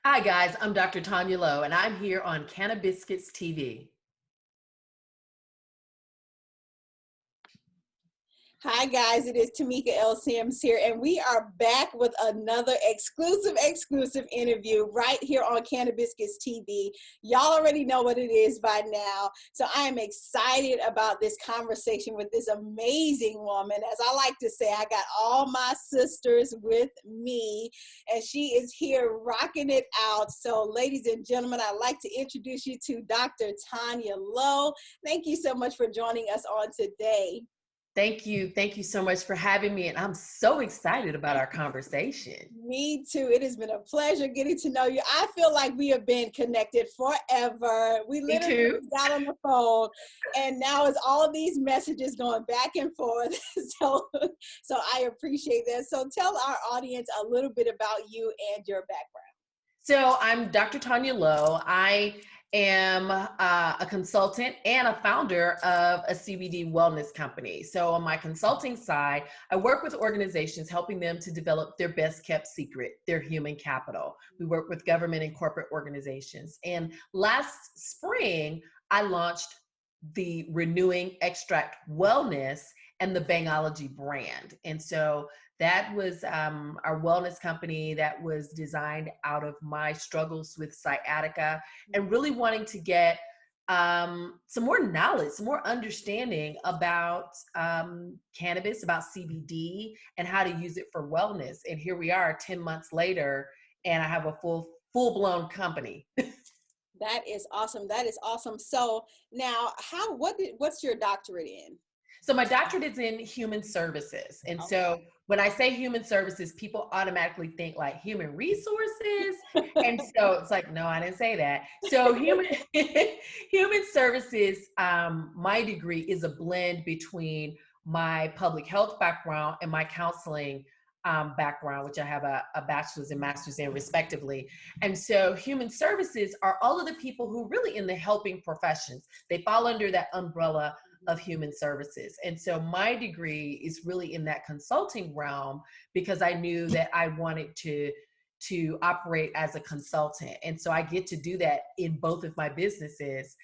Hi guys, I'm Dr. Taunya Lowe and I'm here on Cannabis TV. Hi guys, it is Tamika L. Sims here, and we are back with another exclusive interview right here on Cannabis TV. Y'all already know what it is by now, so I am excited about this conversation with this amazing woman. As I like to say, I got all my sisters with me, and she is here rocking it out. So ladies and gentlemen, I'd like to introduce you to Dr. Taunya Lowe. Thank you so much for joining us on today. Thank you. Thank you so much for having me. And I'm so excited about our conversation. Me too. It has been a pleasure getting to know you. I feel like we have been connected forever. We Me literally too. got on the phone, and now it's all these messages going back and forth. So I appreciate that. So tell our audience a little bit about you and your background. So I'm Dr. Taunya Lowe. I am a consultant and a founder of a CBD wellness company. So on my consulting side, I work with organizations helping them to develop their best kept secret, their human capital. We work with government and corporate organizations. And last spring, I launched the Renewing Extract Wellness and the Bhangology brand. And so that was our wellness company that was designed out of my struggles with sciatica and really wanting to get some more knowledge, some more understanding about cannabis, about CBD, and how to use it for wellness. And here we are 10 months later, and I have a full-blown company. That is awesome. That is awesome. So now, what's your doctorate in? So my doctorate is in human services. And Okay. so when I say human services, people automatically think like human resources. And so it's like, no, I didn't say that. So human services, my degree is a blend between my public health background and my counseling background, which I have a bachelor's and master's in respectively. And so human services are all of the people who really in the helping professions. They fall under that umbrella of human services. And so my degree is really in that consulting realm because I knew that I wanted to operate as a consultant. And so I get to do that in both of my businesses,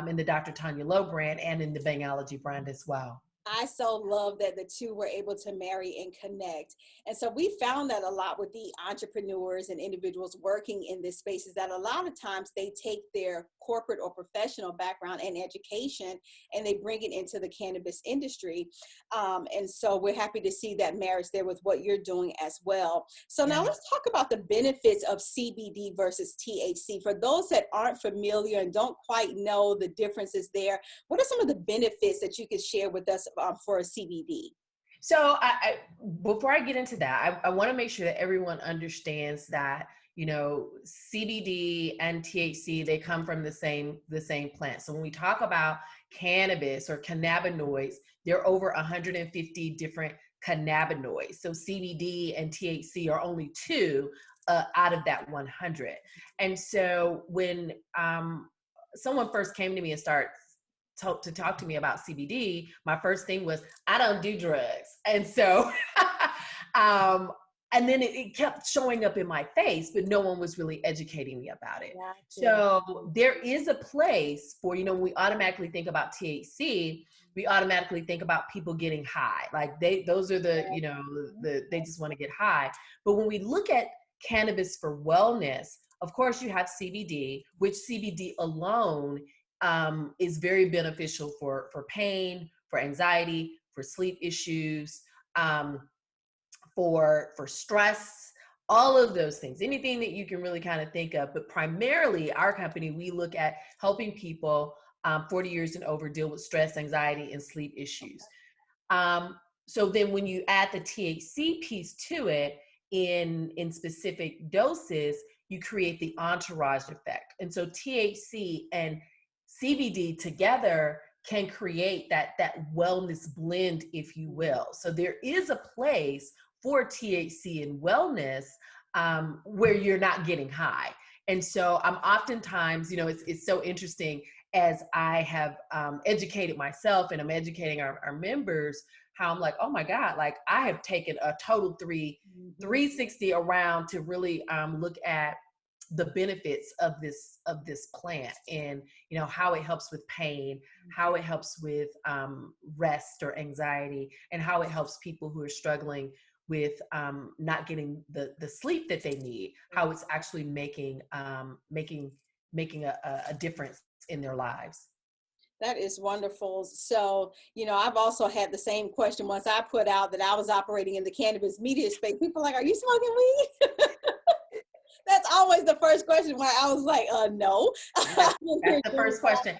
in the Dr. Taunya Lowe brand and in the Bhangology brand as well. I so love that the two were able to marry and connect. And so we found that a lot with the entrepreneurs and individuals working in this space is that a lot of times they take their corporate or professional background and education and they bring it into the cannabis industry. And so we're happy to see that marriage there with what you're doing as well. So now let's talk about the benefits of CBD versus THC. For those that aren't familiar and don't quite know the differences there, what are some of the benefits that you could share with us for a CBD? So before I get into that, I want to make sure that everyone understands that, you know, CBD and THC, they come from the same plant. So when we talk about cannabis or cannabinoids, there are over 150 different cannabinoids. So CBD and THC are only two out of that 100. And so when someone first came to me and started to talk to me about CBD, my first thing was, I don't do drugs. And so, and then it kept showing up in my face, but no one was really educating me about it. Gotcha. So there is a place for, you know, when we automatically think about THC, we automatically think about people getting high. Like those are the, you know, they just want to get high. But when we look at cannabis for wellness, of course you have CBD, which CBD alone is very beneficial for pain, for anxiety, for sleep issues, for stress, all of those things, anything that you can really kind of think of. But primarily our company, we look at helping people 40 years and over deal with stress, anxiety, and sleep issues. So then when you add the THC piece to it in specific doses, you create the entourage effect. And so THC and CBD together can create that wellness blend, if you will. So there is a place for THC in wellness where you're not getting high. And so I'm oftentimes, you know, it's so interesting as I have educated myself and I'm educating our members, how I'm like, oh my God, like I have taken a total 360 around to really look at the benefits of this plant, and how it helps with pain, how it helps with rest or anxiety, and how it helps people who are struggling with not getting the sleep that they need, how it's actually making a difference in their lives. That is wonderful. So, I've also had the same question once I put out that I was operating in the cannabis media space. People are like, are you smoking weed? That's always the first question where I was like, no. That's the first question.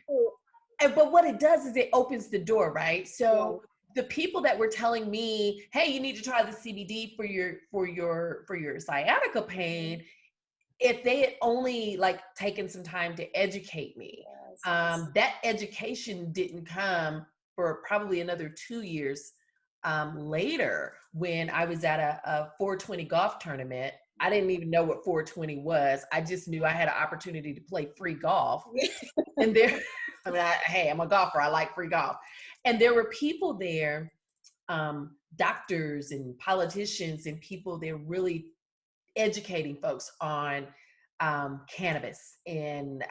But what it does is it opens the door, right? So the people that were telling me, hey, you need to try the CBD for your sciatica pain, if they had only taken some time to educate me, that education didn't come for probably another 2 years later, when I was at a 420 golf tournament. I didn't even know what 420 was. I just knew I had an opportunity to play free golf. And there, hey, I'm a golfer. I like free golf. And there were people there, doctors and politicians and people, they're really educating folks on cannabis and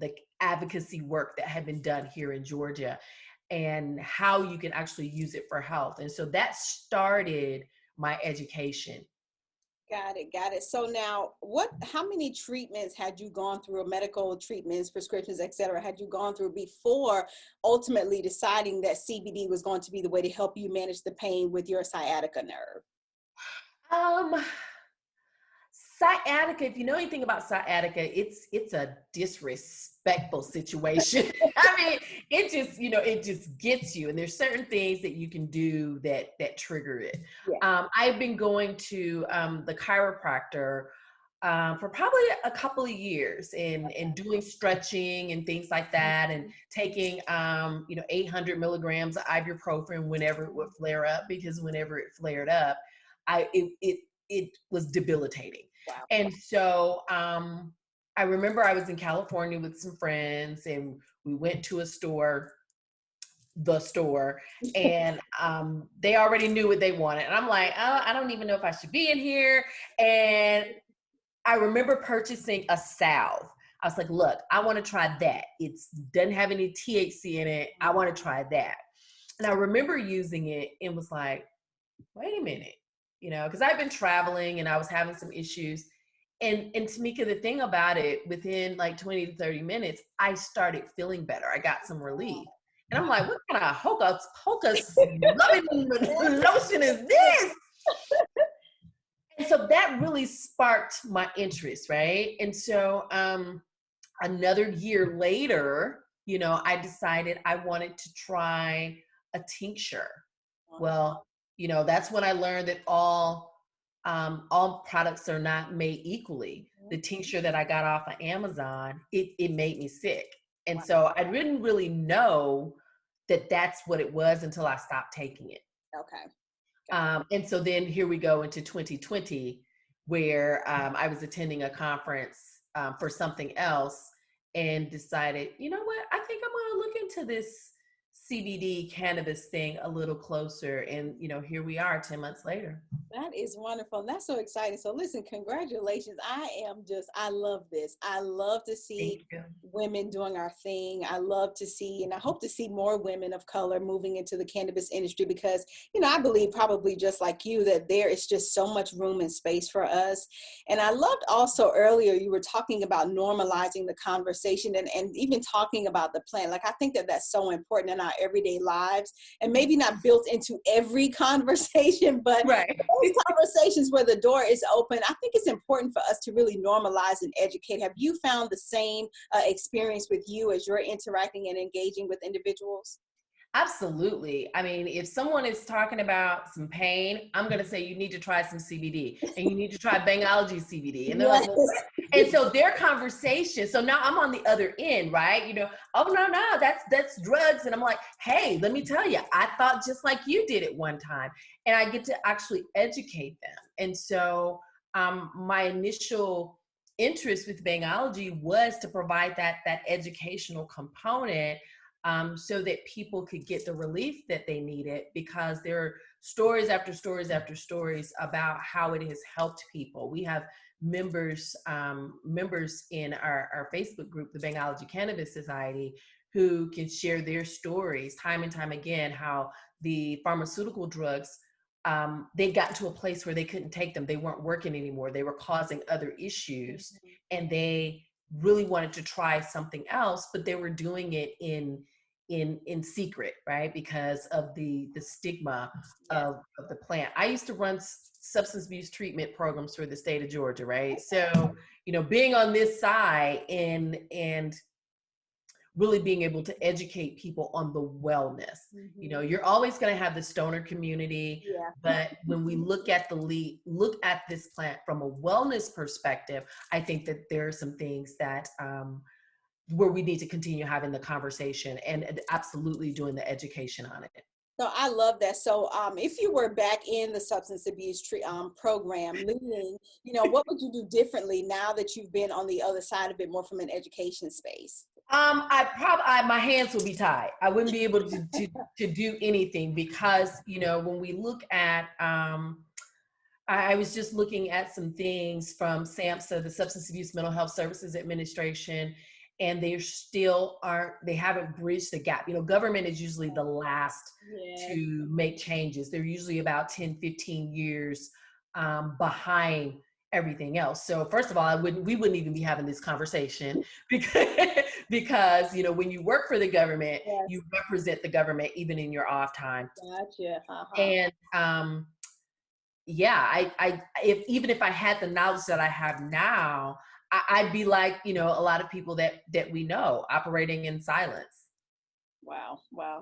the advocacy work that had been done here in Georgia and how you can actually use it for health. And so that started my education. Got it. So now, how many treatments had you gone through, medical treatments, prescriptions, et cetera, had you gone through before ultimately deciding that CBD was going to be the way to help you manage the pain with your sciatica nerve? Sciatica, if you know anything about sciatica, it's a disrespectful situation. I mean, it just gets you, and there's certain things that you can do that trigger it. Yeah. I've been going to the chiropractor for probably a couple of years, and doing stretching and things like that, and taking 800 milligrams of ibuprofen whenever it would flare up, because whenever it flared up, it was debilitating. Wow. And so I remember I was in California with some friends, and we went to the store, and they already knew what they wanted. And I'm like, oh, I don't even know if I should be in here. And I remember purchasing a salve. I was like, look, I want to try that. It doesn't have any THC in it. I want to try that. And I remember using it and was like, wait a minute. Because I've been traveling and I was having some issues. And Tamika, the thing about it, within 20 to 30 minutes, I started feeling better. I got some relief. And I'm like, what kind of hocus loving lotion is this? And so that really sparked my interest, right? And so another year later, I decided I wanted to try a tincture. Well, that's when I learned that all products are not made equally. The tincture that I got off of Amazon, it made me sick. And so I didn't really know that that's what it was until I stopped taking it. Okay. And so then here we go into 2020, where I was attending a conference for something else, and decided, you know what, I think I'm going to look into this CBD cannabis thing a little closer. And, here we are 10 months later. That is wonderful. And that's so exciting. So listen, congratulations. I love this. I love to see women doing our thing. I love to see, and I hope to see more women of color moving into the cannabis industry, because, I believe, probably just like you, that there is just so much room and space for us. And I loved also earlier, you were talking about normalizing the conversation and even talking about the plant. I think that that's so important in our everyday lives, and maybe not built into every conversation, but those conversations where the door is open, I think it's important for us to really normalize and educate. Have you found the same experience with you as you're interacting and engaging with individuals? Absolutely. I mean, if someone is talking about some pain, I'm going to say you need to try some CBD, and you need to try Bhangology CBD. And they're like, well, what? And so their conversation, so now I'm on the other end, right? Oh, no, that's drugs. And I'm like, hey, let me tell you, I thought just like you did at one time. And I get to actually educate them. And so my initial interest with Bhangology was to provide that educational component, so that people could get the relief that they needed, because there are stories after stories after stories about how it has helped people. We have members in our Facebook group, the Bhangology Cannabis Society, who can share their stories time and time again, how the pharmaceutical drugs, they got to a place where they couldn't take them. They weren't working anymore. They were causing other issues, and they really wanted to try something else, but they were doing it in secret, right? Because of the stigma of the plant. I used to run substance abuse treatment programs for the state of Georgia, right? So, being on this side and really being able to educate people on the wellness. You're always going to have the stoner community, but when we look at this plant from a wellness perspective, I think that there are some things that where we need to continue having the conversation and absolutely doing the education on it. So I love that. So if you were back in the substance abuse program leading, what would you do differently now that you've been on the other side of it, more from an education space? My hands will be tied. I wouldn't be able to do anything because, when we look at, I was just looking at some things from SAMHSA, the Substance Abuse Mental Health Services Administration, and they haven't bridged the gap. Government is usually the last to make changes. They're usually about 10, 15 years behind everything else. So first of all, we wouldn't even be having this conversation because when you work for the government, you represent the government even in your off time. Gotcha. And even if I had the knowledge that I have now, I'd be like, a lot of people that we know, operating in silence. Wow.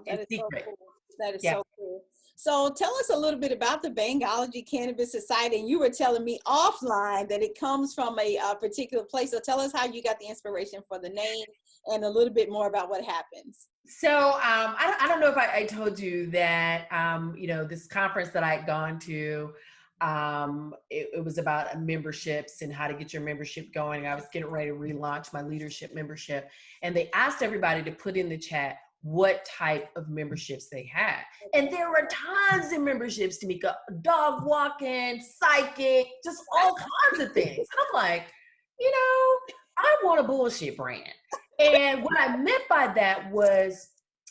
That is so cool. That is so cool. So tell us a little bit about the Bhangology Cannabis Society. And you were telling me offline that it comes from a particular place. So tell us how you got the inspiration for the name and a little bit more about what happens. So I don't know if I told you that, this conference that I had gone to, it was about memberships and how to get your membership going. I was getting ready to relaunch my leadership membership, and they asked everybody to put in the chat what type of memberships they had. And there were tons of memberships, Tamika, dog walking, psychic, just all kinds of things. And I'm like, I want a bullshit brand. And what I meant by that was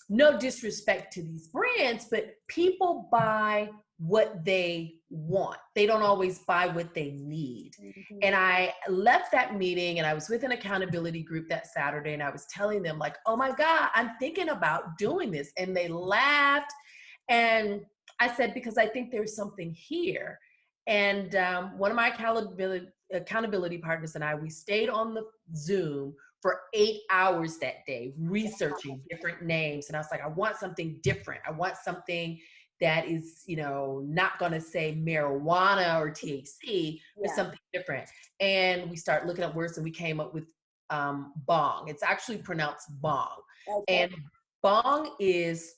no disrespect to these brands, but people buy what they want. They don't always buy what they need. And I left that meeting and I was with an accountability group that Saturday, and I was telling them like, oh my God, I'm thinking about doing this. And they laughed. And I said, because I think there's something here. And one of my accountability partners and we stayed on the Zoom for 8 hours that day, researching different names. And I was like, I want something different. I want something that is, not going to say marijuana or THC, but something different. And we started looking at words, and we came up with bong. It's actually pronounced bong. Okay. And bong is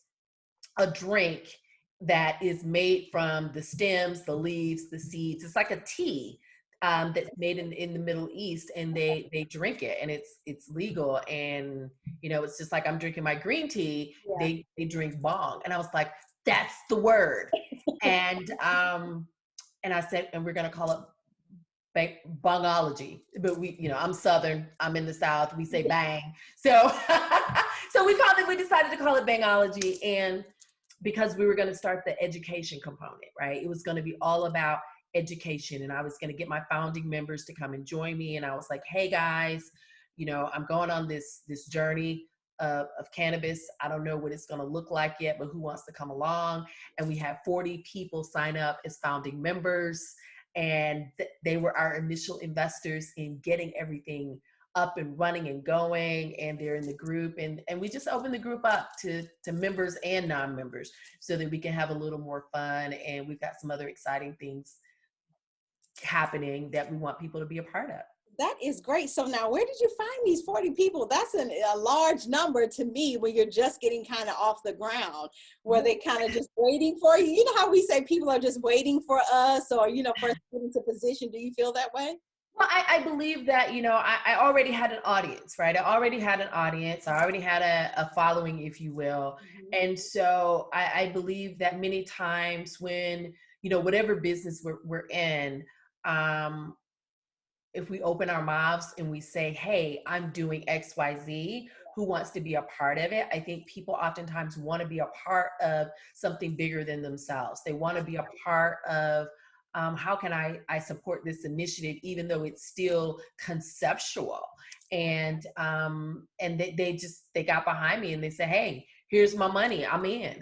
a drink that is made from the stems, the leaves, the seeds. It's like a tea that's made in the Middle East, and they drink it, and it's legal. And it's just like I'm drinking my green tea. They drink bong, and I was like, that's the word. And I said, and we're gonna call it Bhangology, but I'm Southern, I'm in the South, we say bang. So we decided to call it Bhangology, and because we were gonna start the education component, right? It was gonna be all about education, and I was gonna get my founding members to come and join me. And I was like, hey guys, I'm going on this journey of cannabis. I don't know what it's going to look like yet, but who wants to come along? And we had 40 people sign up as founding members, and they were our initial investors in getting everything up and running and going. And they're in the group, and we just opened the group up to members and non-members so that we can have a little more fun. And we've got some other exciting things happening that we want people to be a part of. That is great. So now, where did you find these 40 people? That's a large number to me when you're just getting kind of off the ground. Were they kind of just waiting for you? You know how we say people are just waiting for us, or, for us to get into position. Do you feel that way? Well, I believe that, I already had an audience, right? I already had an audience. I already had a following, if you will. And so I believe that many times when, whatever business we're in, if we open our mouths and we say, hey, I'm doing XYZ, who wants to be a part of it? I think people oftentimes want to be a part of something bigger than themselves. They want to be a part of how can I support this initiative, even though it's still conceptual. And they got behind me and they said, hey, here's my money, I'm in.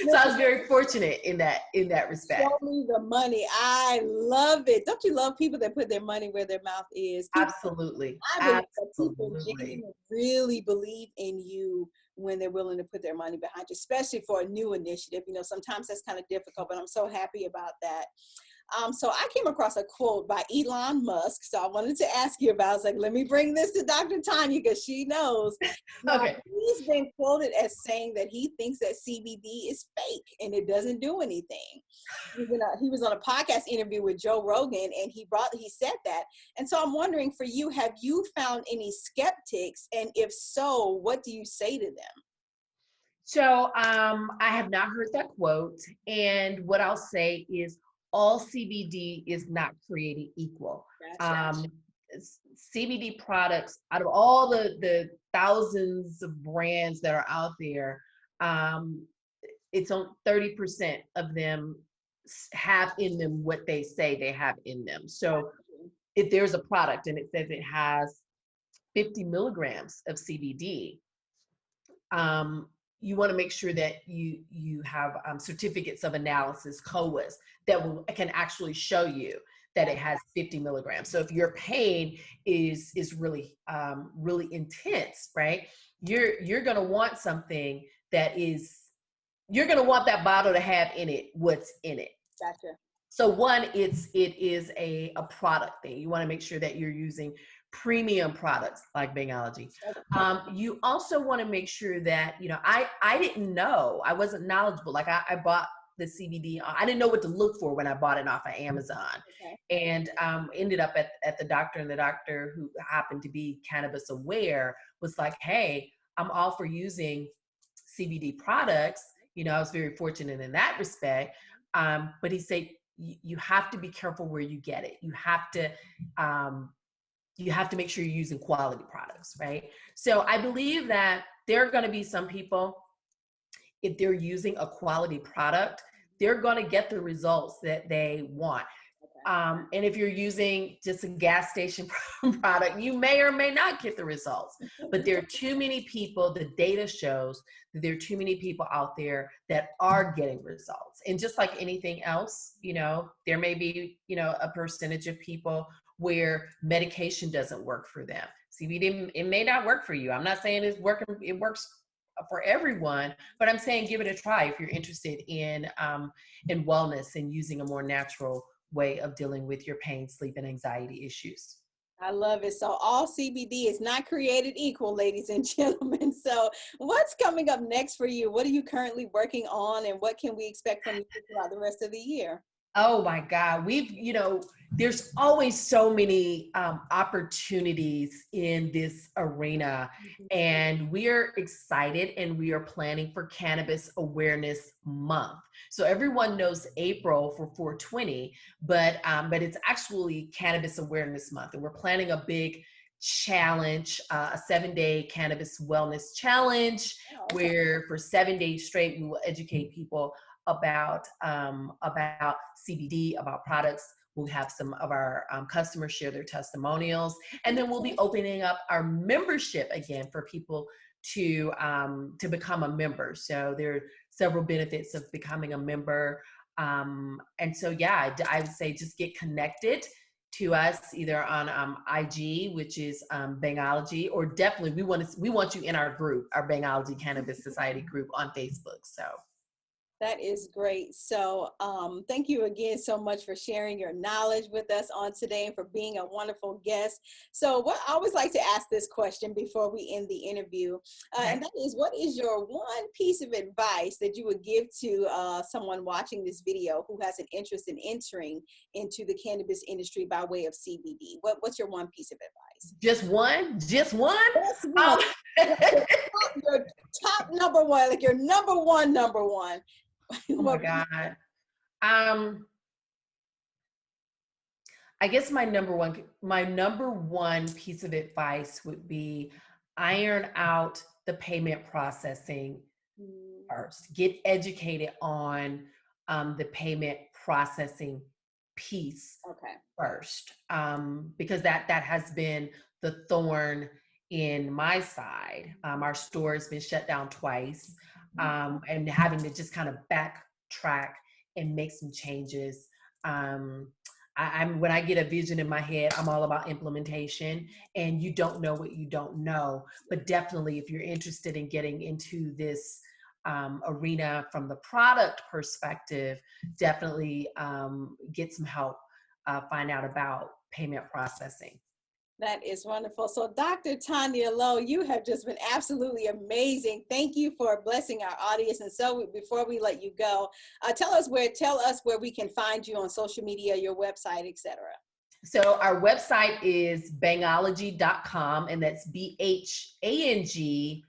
So I was very fortunate in that respect. Show me the money. I love it. Don't you love people that put their money where their mouth is? People, Absolutely. I believe that people Absolutely. genuinely really believe in you when they're willing to put their money behind you, especially for a new initiative. You know, sometimes that's kind of difficult, but I'm so happy about that. So I came across a quote by Elon Musk. So I wanted to ask you about, I was like, let me bring this to Dr. Taunya because she knows. Now, Okay. he's been quoted as saying that he thinks that CBD is fake and it doesn't do anything. He was on a podcast interview with Joe Rogan and he said that. And so I'm wondering for you, have you found any skeptics? And if so, what do you say to them? So I have not heard that quote. And what I'll say is all CBD is not created equal. Gotcha. CBD products, out of all the thousands of brands that are out there, it's on 30% of them have in them what they say they have in them. So if there's a product and it says it has 50 milligrams of CBD, you want to make sure that you have certificates of analysis, COAs, that can actually show you that it has 50 milligrams. So if your pain is really really intense, right? You're going to want something that is, you're going to want that bottle to have in it what's in it. Gotcha. So one, it is a product thing. You want to make sure that you're using premium products like Bhangology. You also want to make sure that, I didn't know, I wasn't knowledgeable. Like I bought the CBD. I didn't know what to look for when I bought it off of Amazon. Okay. And ended up at the doctor, and the doctor, who happened to be cannabis aware, was like, hey, I'm all for using CBD products. I was very fortunate in that respect. But he said, you have to be careful where you get it. You have to make sure you're using quality products, right? So I believe that there are going to be some people, if they're using a quality product, they're going to get the results that they want. And if you're using just a gas station product, you may or may not get the results. But there are too many people, the data shows that there are too many people out there that are getting results. And just like anything else, there may be, a percentage of people where medication doesn't work for them. CBD, it may not work for you. I'm not saying it works for everyone, but I'm saying give it a try if you're interested in wellness and using a more natural way of dealing with your pain, sleep, and anxiety issues. I love it. So all CBD is not created equal, ladies and gentlemen. So what's coming up next for you? What are you currently working on, and what can we expect from you throughout the rest of the year? Oh my God. There's always so many opportunities in this arena, and we're excited, and we are planning for Cannabis Awareness Month. So everyone knows April for 420, but it's actually Cannabis Awareness Month, and we're planning a big challenge, a 7-day cannabis wellness challenge, where for 7 days straight, we will educate people about CBD, about products. We'll have some of our customers share their testimonials, and then we'll be opening up our membership again for people to become a member. So there are several benefits of becoming a member. And so, yeah, I would say just get connected to us either on IG, which is Bhangology, or definitely we want you in our group, our Bhangology Cannabis Society group on Facebook. So. That is great. So thank you again so much for sharing your knowledge with us on today and for being a wonderful guest. So what I always like to ask this question before we end the interview, and that is, what is your one piece of advice that you would give to someone watching this video who has an interest in entering into the cannabis industry by way of CBD? What's your one piece of advice? Just one? Just one? Just one. Your top number one, like your number one. Oh my God. I guess my number one piece of advice would be iron out the payment processing Mm, first. Get educated on the payment processing piece okay. first, because that has been the thorn in my side. Our store has been shut down twice, and having to just kind of backtrack and make some changes. Um, I'm when I get a vision in my head, I'm all about implementation, and you don't know what you don't know. But definitely, if you're interested in getting into this arena from the product perspective, definitely get some help, find out about payment processing. That is wonderful. So, Dr. Taunya Lowe, you have just been absolutely amazing. Thank you for blessing our audience. And so, before we let you go, tell us where we can find you on social media, your website, etc. So our website is bangology.com, and that's BHANGOLOGY,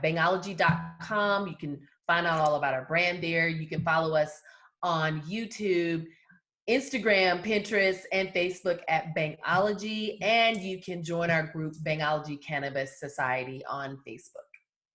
bangology.com. You can find out all about our brand there. You can follow us on YouTube, Instagram, Pinterest, and Facebook at Bangology, and you can join our group, Bhangology Cannabis Society, on Facebook.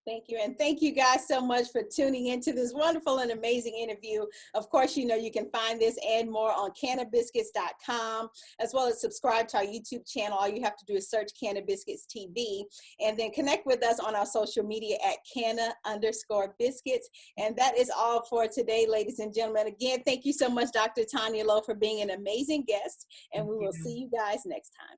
Thank you. And thank you guys so much for tuning into this wonderful and amazing interview. Of course, you know, you can find this and more on cannabiscuits.com, as well as subscribe to our YouTube channel. All you have to do is search Cannabiscuits TV, and then connect with us on our social media at Canna_biscuits. And that is all for today, ladies and gentlemen. Again, thank you so much, Dr. Taunya Lowe, for being an amazing guest. And we will see you guys next time.